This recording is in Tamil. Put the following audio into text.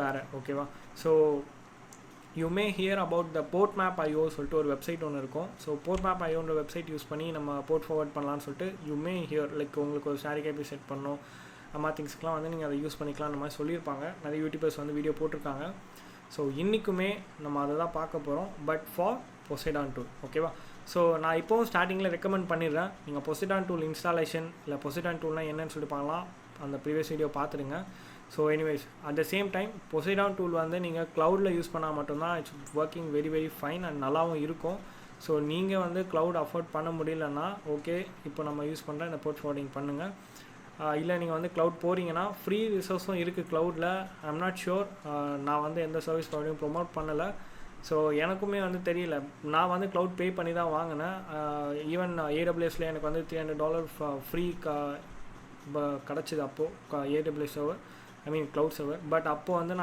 வேறு. ஓகேவா? So you may hear about the port map IO சொல்லிட்டு ஒரு வெப்சைட் ஒன்று இருக்கும். ஸோ போர்ட் மேப் ஐஓன்ற வெப்சைட் யூஸ் பண்ணி நம்ம போர்ட் ஃபார்வர்ட் பண்ணலான்னு சொல்லிட்டு யூ மே ஹியர் லைக் உங்களுக்கு ஒரு ஷேர் கேபி செட் பண்ணணும், அம்மா திங்ஸ்க்கெலாம் வந்து நீங்கள் அதை யூஸ் பண்ணிக்கலாம் அந்த மாதிரி சொல்லியிருப்பாங்க. நிறைய யூடியூபர்ஸ் வந்து வீடியோ போட்டிருக்காங்க. ஸோ இன்றைக்குமே நம்ம அதை தான் பார்க்க போகிறோம், பட் ஃபார் பொசைடான் டூல். ஓகேவா? ஸோ நான் இப்போவும் ஸ்டார்டிங்கில் ரெக்கமெண்ட் பண்ணிடுறேன், நீங்கள் பொசைடான் டூல் இன்ஸ்டாலேஷன் இல்லை பொசைடான் டூல்னால் என்னன்னு சொல்லிட்டு பார்க்கலாம், அந்த ப்ரீவியஸ் வீடியோ பார்த்துடுங்க. So anyways at the same time Poseidon tool வந்து நீங்கள் க்ளவுடில் யூஸ் பண்ணால் மட்டும்தான் it's working very very fine and நல்லாவும் இருக்கும். ஸோ நீங்கள் வந்து க்ளவுட் அஃபோர்ட் பண்ண முடியலன்னா ஓகே, இப்போ நம்ம யூஸ் பண்ணுற இந்த போர்ட் ஃபார்வர்டிங் பண்ணுங்கள். இல்லை நீங்கள் வந்து க்ளவுட் போகிறீங்கன்னா ஃப்ரீ ரிசோர்ஸும் இருக்குது க்ளவுடில். ஐம் நாட் ஷுர், நான் வந்து எந்த சர்வீஸ் ப்ரொவைடையும் ப்ரொமோட் பண்ணலை. ஸோ எனக்குமே வந்து தெரியல, நான் வந்து க்ளவுட் பே பண்ணி தான் வாங்கினேன். ஈவன் ஏடபிள்யூஎஸில் எனக்கு வந்து $300 ஃப்ரீ கிடச்சிது அப்போது AWS server, I mean cloud server. But அப்போது வந்து நான்